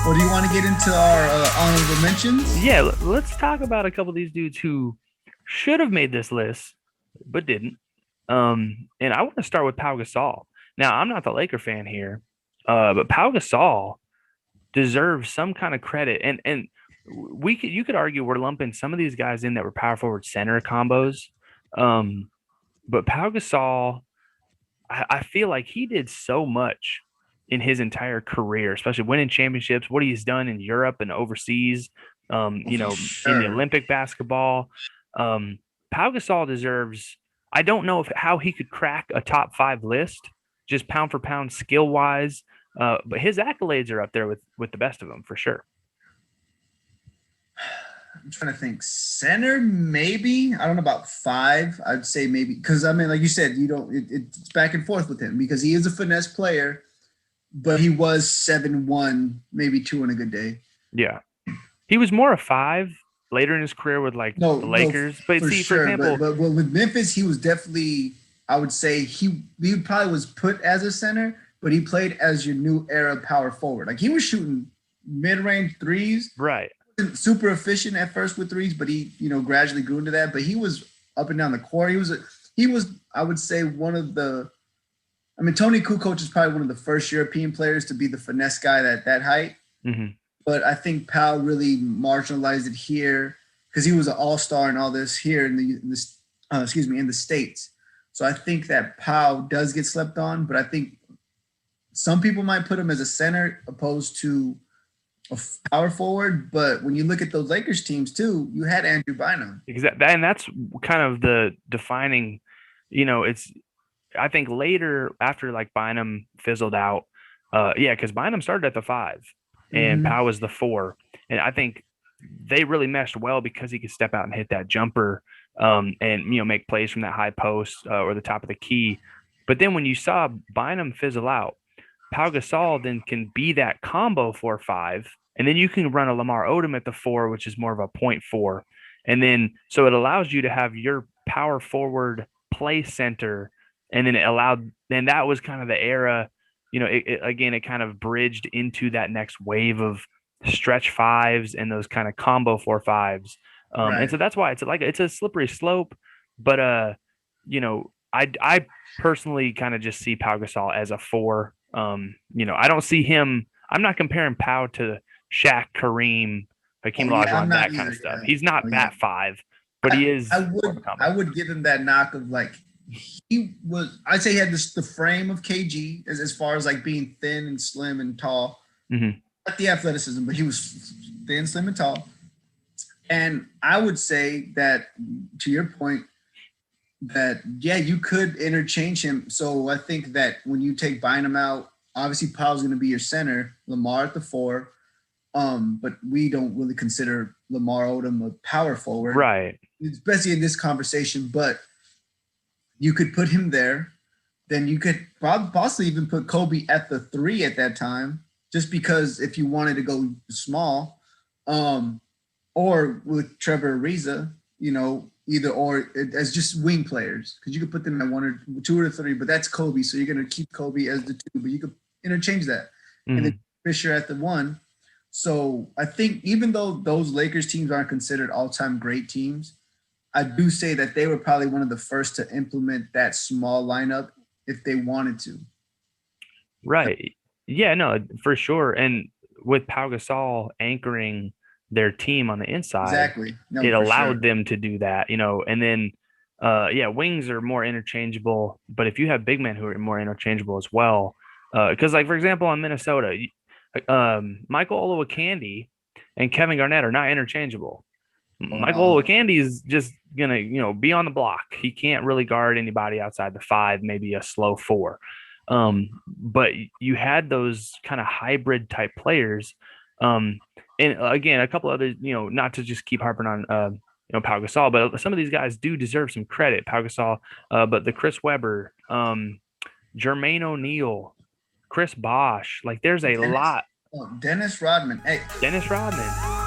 Or do you want to get into our honorable mentions? Yeah, let's talk about a couple of these dudes who should have made this list but didn't. And I want to start with Pau Gasol. Now, I'm not the Laker fan here, but Pau Gasol deserves some kind of credit. And you could argue we're lumping some of these guys in that were power forward center combos. Um, but Pau Gasol, I feel like he did so much in his entire career, especially winning championships, what he's done in Europe and overseas, For in the sure. Olympic basketball. Pau Gasol deserves, I don't know how he could crack a top five list, just pound for pound, skill wise. But his accolades are up there with the best of them for sure. I'm trying to think. Center, maybe. I don't know about five. I'd say maybe because I mean, like you said, you don't. It's back and forth with him because he is a finesse player, but he was 7-1, maybe two on a good day. Yeah. He was more a five later in his career with like No, the no, Lakers. But for see, for sure. But example, but with Memphis, he was definitely. I would say he probably was put as a center, but he played as your new era power forward. Like he was shooting mid range threes, right. super efficient at first with threes, but he, gradually grew into that. But he was up and down the court. He was, I would say, one of the. I mean, Tony Kukoc is probably one of the first European players to be the finesse guy at that height. Mm-hmm. But I think Powell really marginalized it here because he was an all-star and all this here in the States. So I think that Powell does get slept on, but I think some people might put him as a center opposed to a power forward. But when you look at those Lakers teams too, you had Andrew Bynum. Exactly. And that's kind of the defining, it's I think later after like Bynum fizzled out, yeah, because Bynum started at the five and Mm-hmm. Powell was the four. And I think they really meshed well because he could step out and hit that jumper, and make plays from that high post, or the top of the key. But then when you saw Bynum fizzle out, Pau Gasol then can be that combo 4-5, and then you can run a Lamar Odom at the four, which is more of a point four, and then so it allows you to have your power forward play center, and then then that was kind of the era, again it kind of bridged into that next wave of stretch fives and those kind of combo 4-5s, and Right. so that's why it's a slippery slope, but I personally kind of just see Pau Gasol as a four. I don't see him. I'm not comparing Pau to Shaq, Kareem, Hakeem Oh yeah, I'm Olajuwon, not that kind of either. stuff. Yeah. He's not Oh yeah. that five, but I, he I is more of a would I combo. would give him that knock of like he was. I'd say he had the frame of KG as far as like being thin and slim and tall. Mm-hmm. Not the athleticism, but he was thin, slim, and tall. And I would say that to your point, that yeah, you could interchange him. So I think that when you take Bynum out, obviously Powell's going to be your center, Lamar at the four. But we don't really consider Lamar Odom a power forward, Right. especially in this conversation. But you could put him there. Then you could possibly even put Kobe at the three at that time, just because if you wanted to go small, um, or with Trevor Ariza, either or as just wing players, because you could put them at one or two or three, but that's Kobe, so you're going to keep Kobe as the two, but you could interchange that, and then Mm-hmm. Fisher at the one. So I think even though those Lakers teams aren't considered all-time great teams, I do say that they were probably one of the first to implement that small lineup if they wanted to. Right. Yeah, no, for sure. And with Pau Gasol anchoring their team on the inside, Exactly. No, it for sure. allowed them to do that, and then yeah, wings are more interchangeable, but if you have big men who are more interchangeable as well, because like for example on Minnesota, Michael Olowokandi and Kevin Garnett are not interchangeable. Michael Oh, Olowokandi is just gonna, be on the block. He can't really guard anybody outside the five, maybe a slow four. But you had those kind of hybrid type players. Um, and again, a couple others, not to just keep harping on, Pau Gasol, but some of these guys do deserve some credit. Pau Gasol, but the Chris Webber, Jermaine O'Neal, Chris Bosh, like there's a Dennis. lot. Oh, Dennis Rodman. Hey, Dennis Rodman.